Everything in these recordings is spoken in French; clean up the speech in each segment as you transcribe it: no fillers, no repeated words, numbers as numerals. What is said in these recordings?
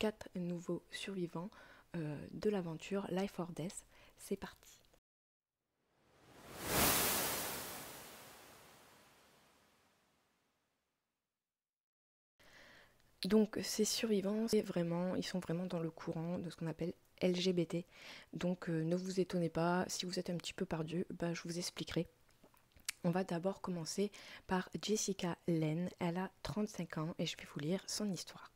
4 nouveaux survivants de l'aventure Life or Death. C'est parti. Donc ces survivants, ils sont vraiment dans le courant de ce qu'on appelle LGBT. Donc ne vous étonnez pas, si vous êtes un petit peu perdu, je vous expliquerai. On va d'abord commencer par Jessica Lane. Elle a 35 ans et je vais vous lire son histoire.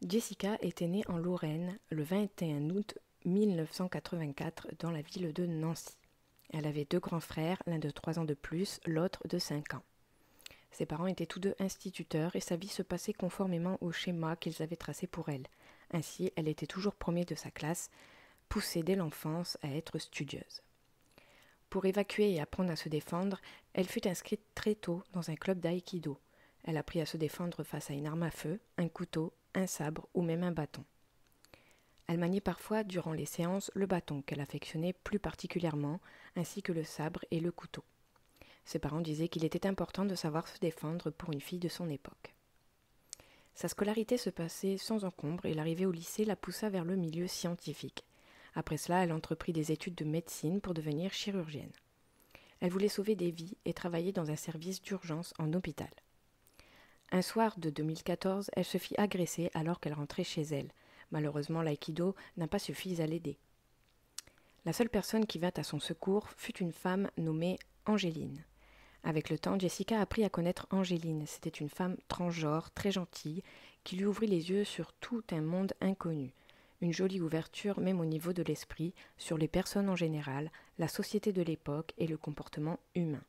Jessica était née en Lorraine le 21 août 1984 dans la ville de Nancy. Elle avait 2 grands frères, l'un de 3 ans de plus, l'autre de 5 ans. Ses parents étaient tous 2 instituteurs et sa vie se passait conformément au schéma qu'ils avaient tracé pour elle. Ainsi, elle était toujours première de sa classe, poussée dès l'enfance à être studieuse. Pour évacuer et apprendre à se défendre, elle fut inscrite très tôt dans un club d'aïkido. Elle apprit à se défendre face à une arme à feu, un couteau, un sabre ou même un bâton. Elle maniait parfois, durant les séances, le bâton qu'elle affectionnait plus particulièrement, ainsi que le sabre et le couteau. Ses parents disaient qu'il était important de savoir se défendre pour une fille de son époque. Sa scolarité se passait sans encombre et l'arrivée au lycée la poussa vers le milieu scientifique. Après cela, elle entreprit des études de médecine pour devenir chirurgienne. Elle voulait sauver des vies et travailler dans un service d'urgence en hôpital. Un soir de 2014, elle se fit agresser alors qu'elle rentrait chez elle. Malheureusement, l'aïkido n'a pas suffi à l'aider. La seule personne qui vint à son secours fut une femme nommée Angéline. Avec le temps, Jessica apprit à connaître Angéline. C'était une femme transgenre, très gentille, qui lui ouvrit les yeux sur tout un monde inconnu. Une jolie ouverture, même au niveau de l'esprit, sur les personnes en général, la société de l'époque et le comportement humain.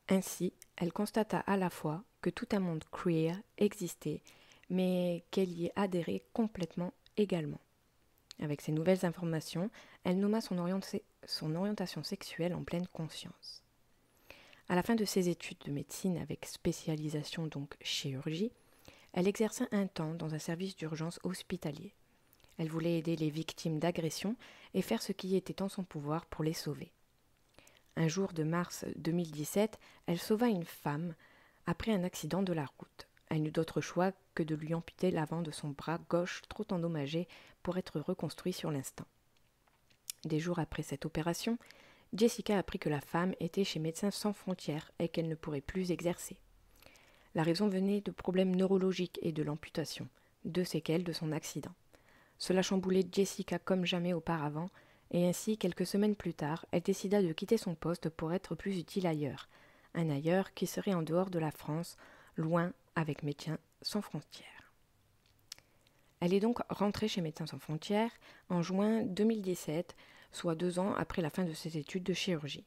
Ainsi, elle constata à la fois que tout un monde queer existait, mais qu'elle y adhérait complètement également. Avec ces nouvelles informations, elle nomma son orientation sexuelle en pleine conscience. À la fin de ses études de médecine avec spécialisation donc chirurgie, elle exerça un temps dans un service d'urgence hospitalier. Elle voulait aider les victimes d'agressions et faire ce qui était en son pouvoir pour les sauver. Un jour de mars 2017, elle sauva une femme après un accident de la route. Elle n'eut d'autre choix que de lui amputer l'avant de son bras gauche trop endommagé pour être reconstruit sur l'instant. Des jours après cette opération, Jessica apprit que la femme était chez Médecins sans frontières et qu'elle ne pourrait plus exercer. La raison venait de problèmes neurologiques et de l'amputation, 2 séquelles de son accident. Cela chamboulait Jessica comme jamais auparavant, et ainsi, quelques semaines plus tard, elle décida de quitter son poste pour être plus utile ailleurs. Un ailleurs qui serait en dehors de la France, loin avec Médecins sans frontières. Elle est donc rentrée chez Médecins sans frontières en juin 2017, soit 2 ans après la fin de ses études de chirurgie.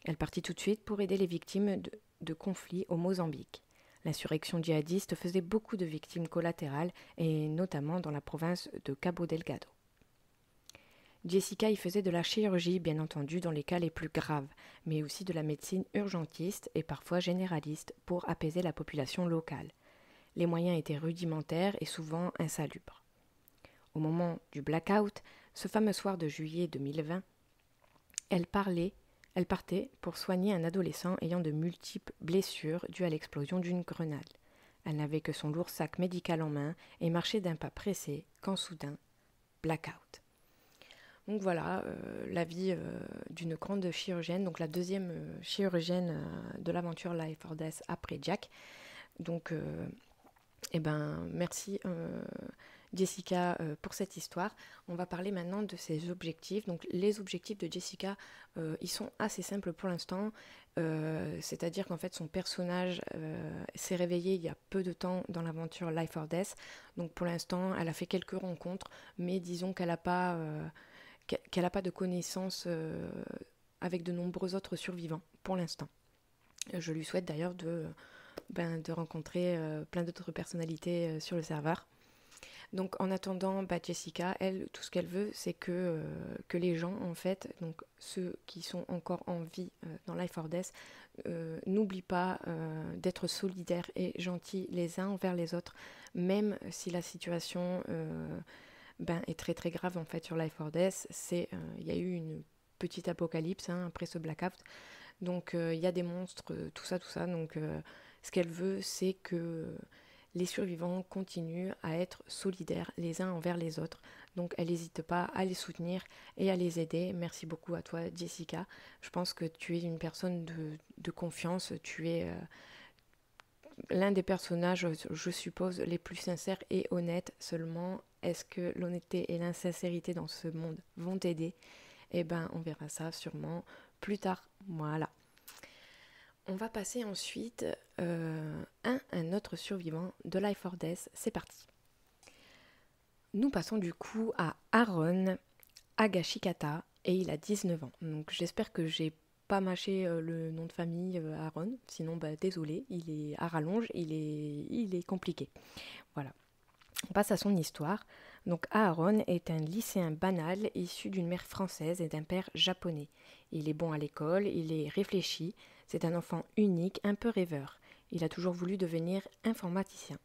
Elle partit tout de suite pour aider les victimes de conflits au Mozambique. L'insurrection djihadiste faisait beaucoup de victimes collatérales, et notamment dans la province de Cabo Delgado. Jessica y faisait de la chirurgie, bien entendu, dans les cas les plus graves, mais aussi de la médecine urgentiste et parfois généraliste pour apaiser la population locale. Les moyens étaient rudimentaires et souvent insalubres. Au moment du blackout, ce fameux soir de juillet 2020, elle partait pour soigner un adolescent ayant de multiples blessures dues à l'explosion d'une grenade. Elle n'avait que son lourd sac médical en main et marchait d'un pas pressé quand soudain, blackout. Donc voilà, la vie d'une grande chirurgienne, donc la deuxième chirurgienne de l'aventure Life or Death après Jack. Donc merci Jessica pour cette histoire. On va parler maintenant de ses objectifs. Donc les objectifs de Jessica, ils sont assez simples pour l'instant. C'est-à-dire qu'en fait son personnage s'est réveillé il y a peu de temps dans l'aventure Life or Death. Donc pour l'instant, elle a fait quelques rencontres, mais disons qu'elle n'a pas de connaissances avec de nombreux autres survivants pour l'instant. Je lui souhaite d'ailleurs de rencontrer plein d'autres personnalités sur le serveur. Donc en attendant, Jessica, elle, tout ce qu'elle veut, c'est que les gens, en fait, donc ceux qui sont encore en vie dans Life or Death, n'oublient pas d'être solidaires et gentils les uns envers les autres, même si la situation est très très grave en fait sur Life or Death. Il y a eu une petite apocalypse après ce blackout, donc il y a des monstres, tout ça. Donc ce qu'elle veut, c'est que les survivants continuent à être solidaires les uns envers les autres. Donc elle n'hésite pas à les soutenir et à les aider. Merci beaucoup à toi Jessica. Je pense que tu es une personne de confiance. Tu es l'un des personnages, je suppose, les plus sincères et honnêtes. Seulement, est-ce que l'honnêteté et l'insincérité dans ce monde vont t'aider? Eh ben, on verra ça sûrement plus tard. Voilà. On va passer ensuite à un autre survivant de Life or Death. C'est parti. Nous passons du coup à Aaron Agashikata et il a 19 ans. Donc j'espère que j'ai pas mâché le nom de famille Aaron, sinon désolé, il est à rallonge, il est compliqué. Voilà. On passe à son histoire. Donc Aaron est un lycéen banal issu d'une mère française et d'un père japonais. Il est bon à l'école, il est réfléchi, c'est un enfant unique, un peu rêveur. Il a toujours voulu devenir informaticien.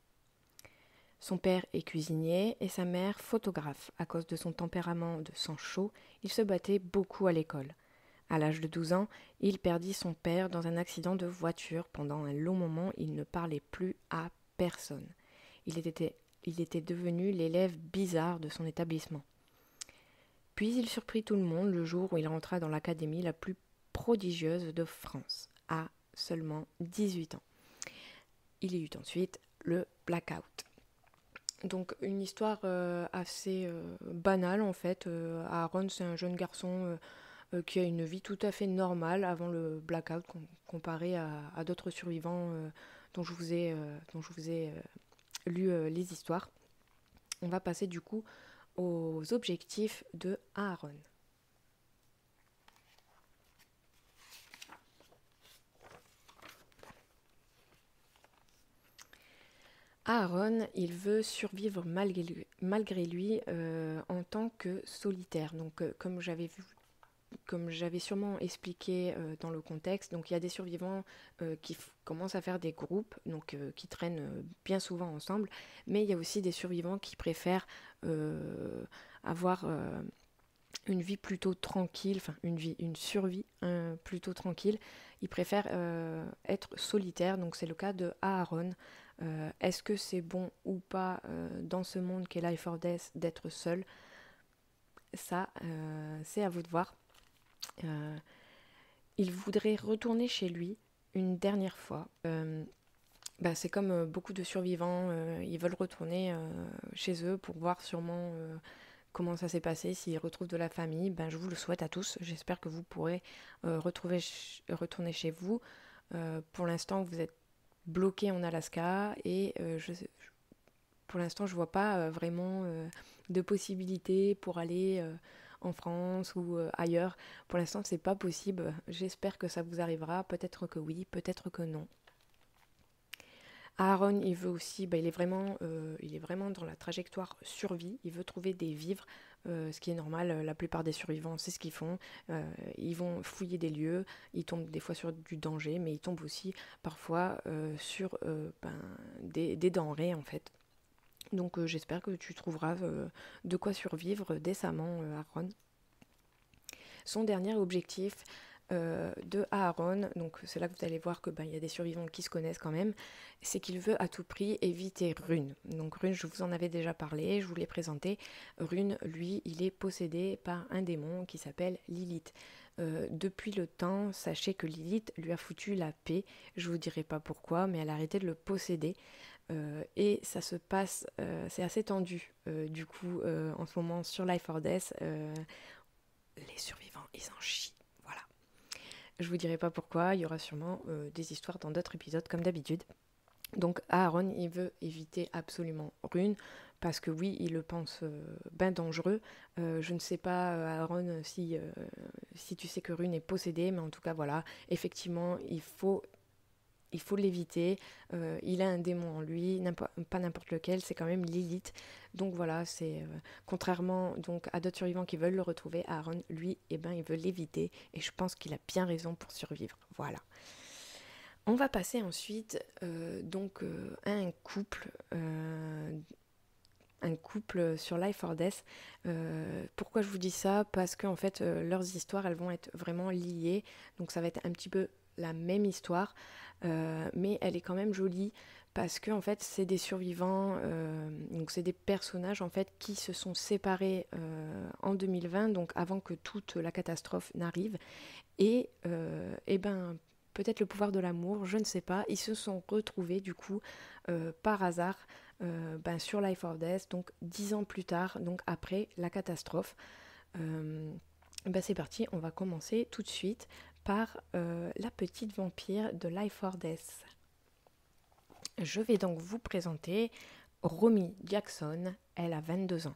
Son père est cuisinier et sa mère photographe. À cause de son tempérament de sang chaud, il se battait beaucoup à l'école. À l'âge de 12 ans, il perdit son père dans un accident de voiture. Pendant un long moment, il ne parlait plus à personne. Il était devenu l'élève bizarre de son établissement. Puis il surprit tout le monde le jour où il rentra dans l'académie la plus prodigieuse de France, à seulement 18 ans. Il y eut ensuite le blackout. Donc une histoire assez banale en fait. Aaron, c'est un jeune garçon qui a une vie tout à fait normale avant le blackout comparé à d'autres survivants dont je vous ai lu les histoires. On va passer du coup aux objectifs de Aaron. Aaron, il veut survivre malgré lui en tant que solitaire. Donc comme j'avais sûrement expliqué dans le contexte, donc il y a des survivants qui commencent à faire des groupes, donc qui traînent bien souvent ensemble, mais il y a aussi des survivants qui préfèrent avoir une vie plutôt tranquille, enfin une survie plutôt tranquille. Ils préfèrent être solitaires, donc c'est le cas de Aaron. Est-ce que c'est bon ou pas dans ce monde qu'est Life or Death d'être seul? Ça, c'est à vous de voir. Il voudrait retourner chez lui une dernière fois. C'est comme beaucoup de survivants, ils veulent retourner chez eux pour voir sûrement comment ça s'est passé, s'ils retrouvent de la famille. Je vous le souhaite à tous. J'espère que vous pourrez retourner chez vous. Pour l'instant, vous êtes bloqué en Alaska et pour l'instant, je vois pas vraiment de possibilités pour aller en France ou ailleurs. Pour l'instant, c'est pas possible. J'espère que ça vous arrivera. Peut-être que oui, peut-être que non. Aaron, il veut aussi, il est vraiment dans la trajectoire survie. Il veut trouver des vivres, ce qui est normal. La plupart des survivants, c'est ce qu'ils font. Ils vont fouiller des lieux. Ils tombent des fois sur du danger, mais ils tombent aussi parfois sur des denrées en fait. Donc j'espère que tu trouveras de quoi survivre décemment, Aaron. Son dernier objectif de Aaron, donc c'est là que vous allez voir que il y a des survivants qui se connaissent quand même, c'est qu'il veut à tout prix éviter Rune. Donc Rune, je vous en avais déjà parlé, je vous l'ai présenté. Rune, lui, il est possédé par un démon qui s'appelle Lilith. Depuis le temps, sachez que Lilith lui a foutu la paix. Je vous dirai pas pourquoi, mais elle a arrêté de le posséder. Et ça se passe, c'est assez tendu du coup en ce moment sur Life or Death. Les survivants, ils en chient. Voilà. Je vous dirai pas pourquoi, il y aura sûrement des histoires dans d'autres épisodes comme d'habitude. Donc Aaron, il veut éviter absolument Rune, parce que oui, il le pense dangereux. Je ne sais pas, Aaron, si tu sais que Rune est possédée, mais en tout cas, voilà, effectivement, il faut l'éviter. Il a un démon en lui, pas n'importe lequel, c'est quand même Lilith. Donc voilà, c'est contrairement donc à d'autres survivants qui veulent le retrouver, Aaron, lui, il veut l'éviter. Et je pense qu'il a bien raison pour survivre. Voilà. On va passer ensuite à un couple. Un couple sur Life or Death. Pourquoi je vous dis ça? Parce qu'en fait, leurs histoires, elles vont être vraiment liées. Donc ça va être un petit peu la même histoire, mais elle est quand même jolie parce que en fait c'est des survivants, donc c'est des personnages en fait qui se sont séparés en 2020, donc avant que toute la catastrophe n'arrive, et ben peut-être le pouvoir de l'amour, je ne sais pas, ils se sont retrouvés du coup par hasard sur Life or Death, donc 10 ans plus tard, donc après la catastrophe. C'est parti, on va commencer tout de suite par la petite vampire de Life or Death. Je vais donc vous présenter Romy Jackson, elle a 22 ans.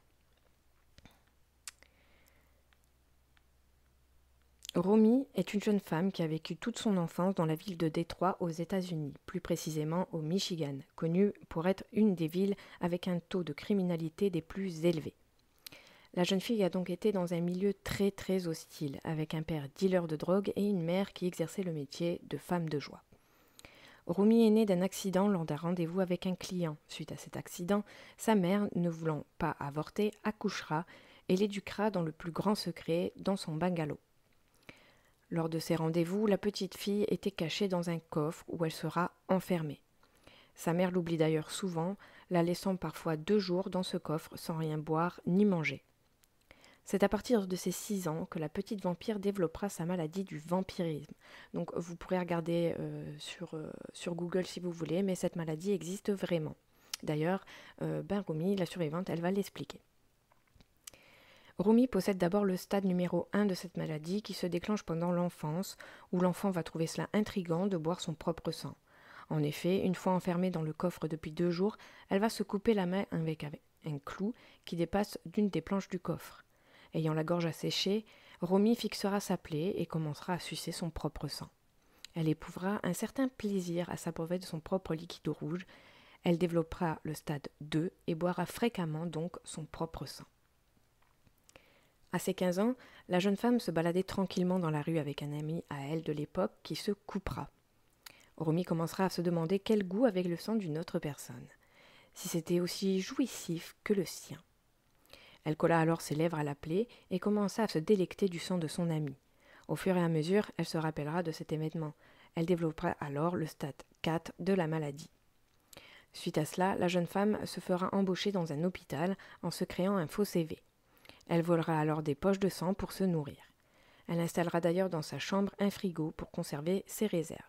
Romy est une jeune femme qui a vécu toute son enfance dans la ville de Détroit aux États-Unis, plus précisément au Michigan, connue pour être une des villes avec un taux de criminalité des plus élevés. La jeune fille a donc été dans un milieu très très hostile, avec un père dealer de drogue et une mère qui exerçait le métier de femme de joie. Romy est née d'un accident lors d'un rendez-vous avec un client. Suite à cet accident, sa mère, ne voulant pas avorter, accouchera et l'éduquera dans le plus grand secret dans son bungalow. Lors de ces rendez-vous, la petite fille était cachée dans un coffre où elle sera enfermée. Sa mère l'oublie d'ailleurs souvent, la laissant parfois 2 jours dans ce coffre sans rien boire ni manger. C'est à partir de ses 6 ans que la petite vampire développera sa maladie du vampirisme. Donc vous pourrez regarder sur Google si vous voulez, mais cette maladie existe vraiment. D'ailleurs, Romy, la survivante, elle va l'expliquer. Romy possède d'abord le stade numéro 1 de cette maladie qui se déclenche pendant l'enfance, où l'enfant va trouver cela intriguant de boire son propre sang. En effet, une fois enfermée dans le coffre depuis 2 jours, elle va se couper la main avec un clou qui dépasse d'une des planches du coffre. Ayant la gorge asséchée, Romy fixera sa plaie et commencera à sucer son propre sang. Elle éprouvera un certain plaisir à s'abreuver de son propre liquide rouge. Elle développera le stade 2 et boira fréquemment donc son propre sang. À ses 15 ans, la jeune femme se baladait tranquillement dans la rue avec un ami à elle de l'époque qui se coupera. Romy commencera à se demander quel goût avait le sang d'une autre personne, si c'était aussi jouissif que le sien. Elle colla alors ses lèvres à la plaie et commença à se délecter du sang de son ami. Au fur et à mesure, elle se rappellera de cet événement. Elle développera alors le stade 4 de la maladie. Suite à cela, la jeune femme se fera embaucher dans un hôpital en se créant un faux CV. Elle volera alors des poches de sang pour se nourrir. Elle installera d'ailleurs dans sa chambre un frigo pour conserver ses réserves.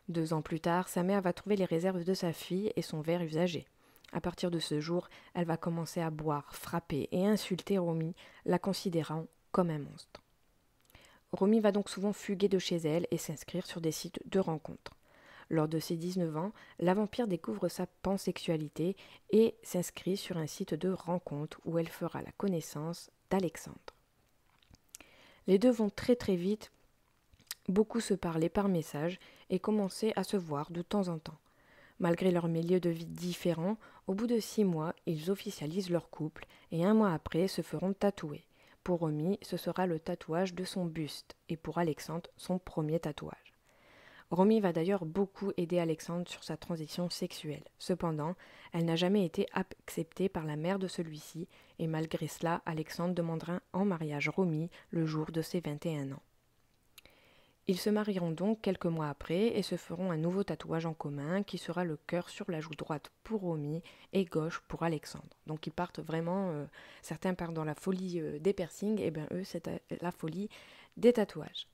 2 ans plus tard, sa mère va trouver les réserves de sa fille et son verre usagé. À partir de ce jour, elle va commencer à boire, frapper et insulter Romy, la considérant comme un monstre. Romy va donc souvent fuguer de chez elle et s'inscrire sur des sites de rencontres. Lors de ses 19 ans, la vampire découvre sa pansexualité et s'inscrit sur un site de rencontre où elle fera la connaissance d'Alexandre. Les deux vont très très vite, beaucoup se parler par message et commencer à se voir de temps en temps. Malgré leur milieu de vie différents, au bout de 6 mois, ils officialisent leur couple et 1 mois après se feront tatouer. Pour Romy, ce sera le tatouage de son buste et pour Alexandre, son premier tatouage. Romy va d'ailleurs beaucoup aider Alexandre sur sa transition sexuelle. Cependant, elle n'a jamais été acceptée par la mère de celui-ci et malgré cela, Alexandre demandera en mariage Romy le jour de ses 21 ans. Ils se marieront donc quelques mois après et se feront un nouveau tatouage en commun qui sera le cœur sur la joue droite pour Romy et gauche pour Alexandre. Donc ils partent vraiment, certains partent dans la folie des piercings, et bien eux c'est la folie des tatouages.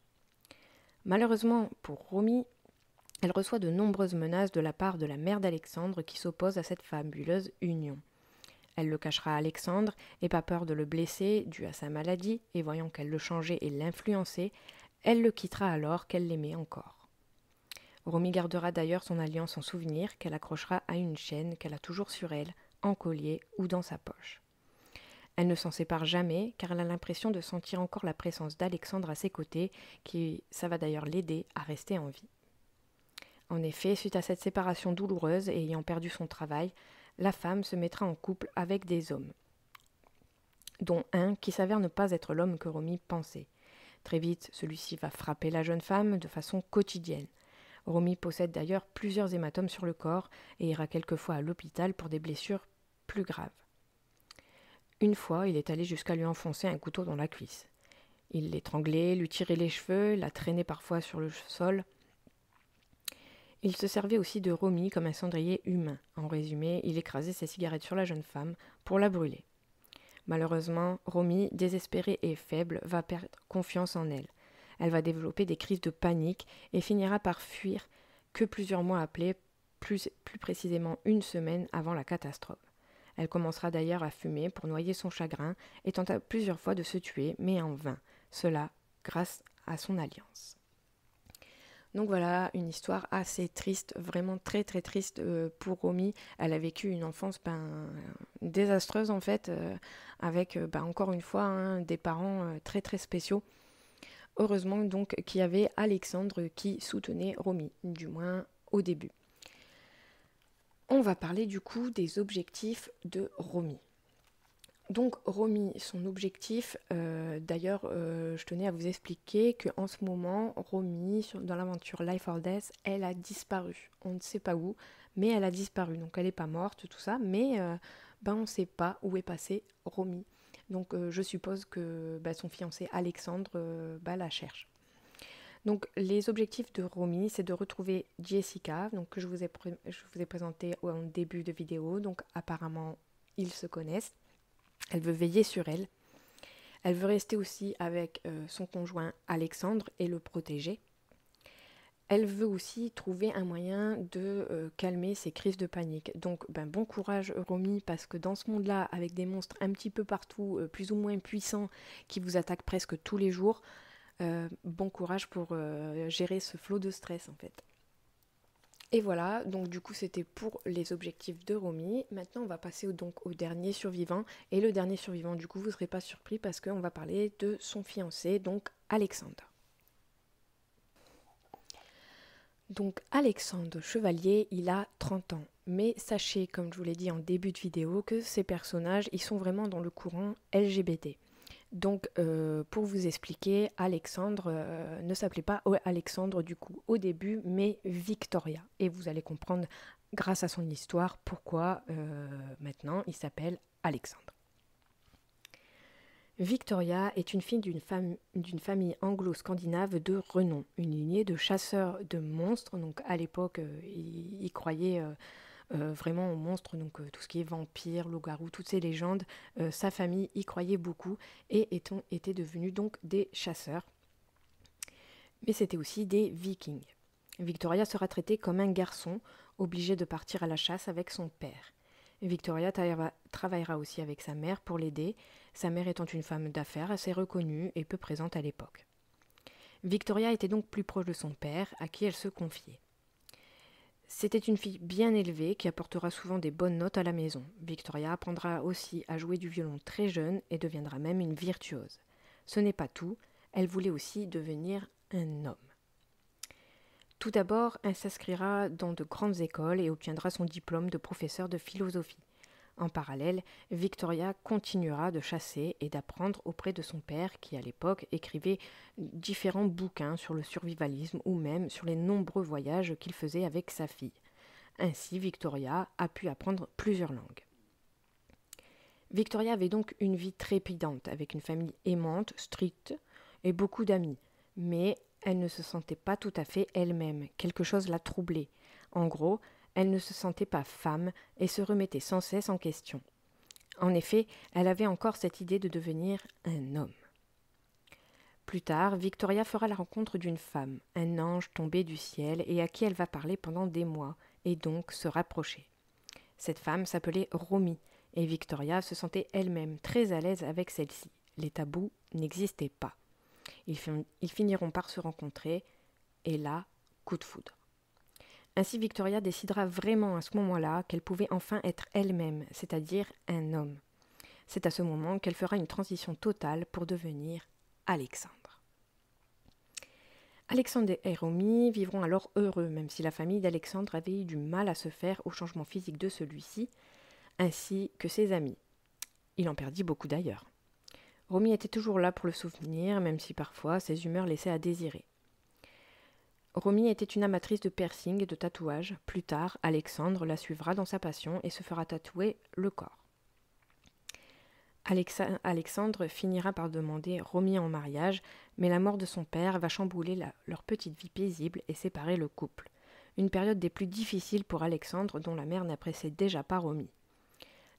Malheureusement pour Romy, elle reçoit de nombreuses menaces de la part de la mère d'Alexandre qui s'oppose à cette fabuleuse union. Elle le cachera à Alexandre et pas peur de le blesser dû à sa maladie et voyant qu'elle le changeait et l'influençait, elle le quittera alors qu'elle l'aimait encore. Romy gardera d'ailleurs son alliance en souvenir qu'elle accrochera à une chaîne qu'elle a toujours sur elle, en collier ou dans sa poche. Elle ne s'en sépare jamais car elle a l'impression de sentir encore la présence d'Alexandre à ses côtés, ça va d'ailleurs l'aider à rester en vie. En effet, suite à cette séparation douloureuse et ayant perdu son travail, la femme se mettra en couple avec des hommes, dont un qui s'avère ne pas être l'homme que Romy pensait. Très vite, celui-ci va frapper la jeune femme de façon quotidienne. Romy possède d'ailleurs plusieurs hématomes sur le corps et ira quelquefois à l'hôpital pour des blessures plus graves. Une fois, il est allé jusqu'à lui enfoncer un couteau dans la cuisse. Il l'étranglait, lui tirait les cheveux, la traînait parfois sur le sol. Il se servait aussi de Romy comme un cendrier humain. En résumé, il écrasait ses cigarettes sur la jeune femme pour la brûler. Malheureusement, Romy, désespérée et faible, va perdre confiance en elle. Elle va développer des crises de panique et finira par fuir que plusieurs mois après, plus précisément une semaine avant la catastrophe. Elle commencera d'ailleurs à fumer pour noyer son chagrin et tenta plusieurs fois de se tuer, mais en vain. Cela grâce à son alliance. Donc voilà, une histoire assez triste, vraiment très très triste pour Romy. Elle a vécu une enfance désastreuse en fait, avec encore une fois des parents très très spéciaux. Heureusement donc qu'il y avait Alexandre qui soutenait Romy, du moins au début. On va parler du coup des objectifs de Romy. Donc Romy, son objectif, d'ailleurs je tenais à vous expliquer qu'en ce moment, Romy, dans l'aventure Life or Death, elle a disparu. On ne sait pas où, mais elle a disparu. Donc elle n'est pas morte, tout ça, mais on ne sait pas où est passée Romy. Donc je suppose que son fiancé Alexandre la cherche. Donc les objectifs de Romy, c'est de retrouver Jessica, donc que je vous ai présenté en début de vidéo. Donc apparemment, ils se connaissent. Elle veut veiller sur elle. Elle veut rester aussi avec son conjoint Alexandre et le protéger. Elle veut aussi trouver un moyen de calmer ses crises de panique. Donc bon courage Romy, parce que dans ce monde-là, avec des monstres un petit peu partout, plus ou moins puissants, qui vous attaquent presque tous les jours, bon courage pour gérer ce flot de stress en fait. Et voilà, donc du coup c'était pour les objectifs de Romy. Maintenant on va passer au dernier survivant. Et le dernier survivant, du coup vous ne serez pas surpris parce qu'on va parler de son fiancé, donc Alexandre. Donc Alexandre Chevalier, il a 30 ans. Mais sachez, comme je vous l'ai dit en début de vidéo, que ces personnages, ils sont vraiment dans le courant LGBT. Donc, pour vous expliquer, Alexandre ne s'appelait pas Alexandre du coup au début, mais Victoria. Et vous allez comprendre, grâce à son histoire, pourquoi maintenant il s'appelle Alexandre. Victoria est une fille d'une famille anglo-scandinave de renom, une lignée de chasseurs de monstres. Donc, à l'époque, ils croyaient vraiment aux monstres, donc tout ce qui est vampires, loups-garous, toutes ces légendes, sa famille y croyait beaucoup et étaient devenus donc des chasseurs. Mais c'était aussi des vikings. Victoria sera traitée comme un garçon, obligé de partir à la chasse avec son père. Victoria travaillera aussi avec sa mère pour l'aider, sa mère étant une femme d'affaires assez reconnue et peu présente à l'époque. Victoria était donc plus proche de son père, à qui elle se confiait. C'était une fille bien élevée qui apportera souvent des bonnes notes à la maison. Victoria apprendra aussi à jouer du violon très jeune et deviendra même une virtuose. Ce n'est pas tout, elle voulait aussi devenir un homme. Tout d'abord, elle s'inscrira dans de grandes écoles et obtiendra son diplôme de professeur de philosophie. En parallèle, Victoria continuera de chasser et d'apprendre auprès de son père qui, à l'époque, écrivait différents bouquins sur le survivalisme ou même sur les nombreux voyages qu'il faisait avec sa fille. Ainsi, Victoria a pu apprendre plusieurs langues. Victoria avait donc une vie trépidante, avec une famille aimante, stricte et beaucoup d'amis. Mais elle ne se sentait pas tout à fait elle-même, quelque chose la troublait. En gros, elle ne se sentait pas femme et se remettait sans cesse en question. En effet, elle avait encore cette idée de devenir un homme. Plus tard, Victoria fera la rencontre d'une femme, un ange tombé du ciel et à qui elle va parler pendant des mois, et donc se rapprocher. Cette femme s'appelait Romy, et Victoria se sentait elle-même très à l'aise avec celle-ci. Les tabous n'existaient pas. Ils finiront par se rencontrer, et là, coup de foudre. Ainsi, Victoria décidera vraiment à ce moment-là qu'elle pouvait enfin être elle-même, c'est-à-dire un homme. C'est à ce moment qu'elle fera une transition totale pour devenir Alexandre. Alexandre et Romy vivront alors heureux, même si la famille d'Alexandre avait eu du mal à se faire au changement physique de celui-ci, ainsi que ses amis. Il en perdit beaucoup d'ailleurs. Romy était toujours là pour le souvenir, même si parfois ses humeurs laissaient à désirer. Romy était une amatrice de piercing et de tatouage. Plus tard, Alexandre la suivra dans sa passion et se fera tatouer le corps. Alexandre finira par demander Romy en mariage, mais la mort de son père va chambouler leur petite vie paisible et séparer le couple. une période des plus difficiles pour Alexandre, dont la mère n'appréciait déjà pas Romy.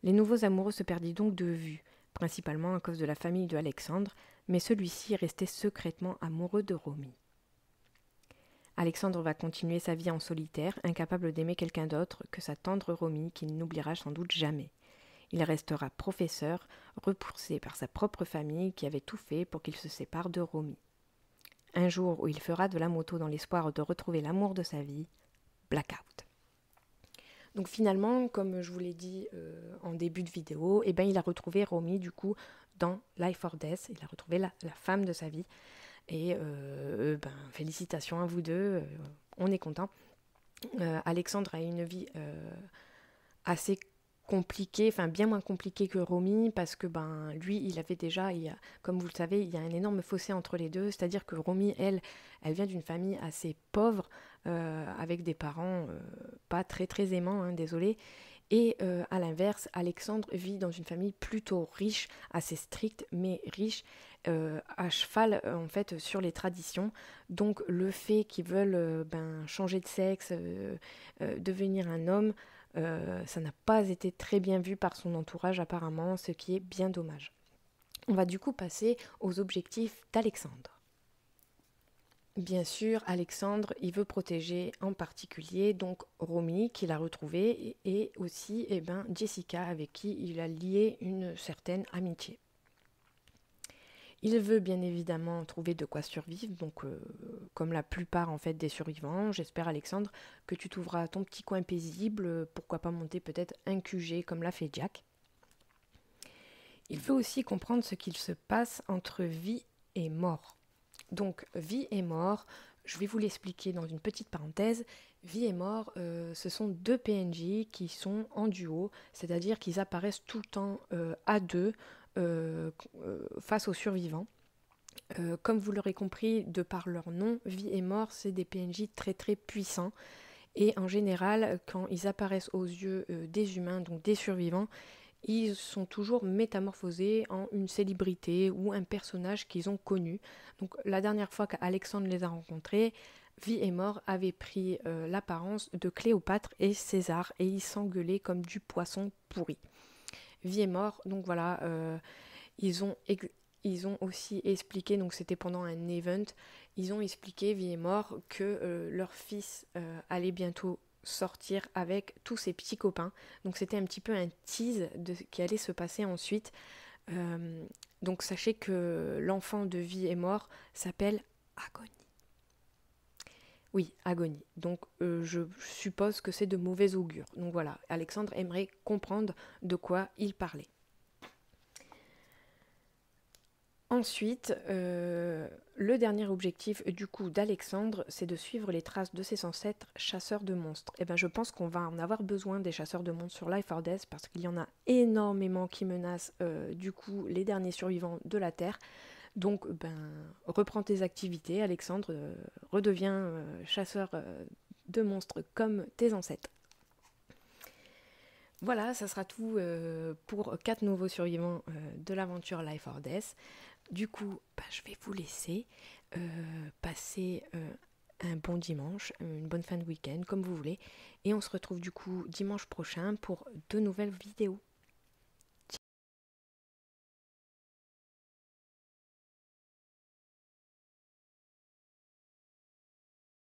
Les nouveaux amoureux se perdent donc de vue, principalement à cause de la famille de Alexandre, mais celui-ci restait secrètement amoureux de Romy. Alexandre va continuer sa vie en solitaire, incapable d'aimer quelqu'un d'autre que sa tendre Romy, qu'il n'oubliera sans doute jamais. Il restera professeur, repoussé par sa propre famille qui avait tout fait pour qu'il se sépare de Romy. Un jour où il fera de la moto dans l'espoir de retrouver l'amour de sa vie, blackout. Donc finalement, comme je vous l'ai dit en début de vidéo, il a retrouvé Romy du coup dans Life or Death. Il a retrouvé la femme de sa vie. Et félicitations à vous deux, on est content. Alexandre a une vie assez compliquée, enfin bien moins compliquée que Romy, parce que lui, il avait déjà, comme vous le savez, il y a un énorme fossé entre les deux, c'est-à-dire que Romy, elle vient d'une famille assez pauvre, avec des parents pas très très aimants, désolé. Et à l'inverse, Alexandre vit dans une famille plutôt riche, assez stricte, mais riche, à cheval en fait sur les traditions. Donc le fait qu'ils veulent changer de sexe, devenir un homme, ça n'a pas été très bien vu par son entourage apparemment, ce qui est bien dommage. On va du coup passer aux objectifs d'Alexandre. Bien sûr, Alexandre, il veut protéger en particulier donc Romy qu'il a retrouvée et aussi Jessica avec qui il a lié une certaine amitié. Il veut bien évidemment trouver de quoi survivre, donc comme la plupart en fait des survivants, j'espère Alexandre que tu trouveras ton petit coin paisible, pourquoi pas monter peut-être un QG comme l'a fait Jack. Il veut aussi comprendre ce qu'il se passe entre vie et mort. Donc vie et mort, je vais vous l'expliquer dans une petite parenthèse. Vie et mort, ce sont deux PNJ qui sont en duo, c'est-à-dire qu'ils apparaissent tout le temps à deux face aux survivants. Comme vous l'aurez compris de par leur nom, vie et mort, c'est des PNJ très très puissants. Et en général, quand ils apparaissent aux yeux des humains, donc des survivants, ils sont toujours métamorphosés en une célébrité ou un personnage qu'ils ont connu. Donc la dernière fois qu'Alexandre les a rencontrés, Vie et Mort avait pris l'apparence de Cléopâtre et César et ils s'engueulaient comme du poisson pourri. Vie et Mort, donc voilà, ils ont aussi expliqué, donc c'était pendant un event, ils ont expliqué, Vie et Mort, que leur fils allait bientôt sortir avec tous ses petits copains. Donc c'était un petit peu un tease de ce qui allait se passer ensuite. Donc sachez que l'enfant de Vie et Mort s'appelle Agonie. Oui, Agonie. Donc je suppose que c'est de mauvais augure. Donc voilà, Alexandre aimerait comprendre de quoi il parlait. Ensuite, le dernier objectif du coup d'Alexandre, c'est de suivre les traces de ses ancêtres chasseurs de monstres. Et je pense qu'on va en avoir besoin des chasseurs de monstres sur Life or Death parce qu'il y en a énormément qui menacent du coup les derniers survivants de la Terre. Donc reprends tes activités, Alexandre, redeviens chasseur de monstres comme tes ancêtres. Voilà, ça sera tout pour 4 nouveaux survivants de l'aventure Life or Death. Du coup, je vais vous laisser passer un bon dimanche, une bonne fin de week-end, comme vous voulez. Et on se retrouve du coup dimanche prochain pour de nouvelles vidéos.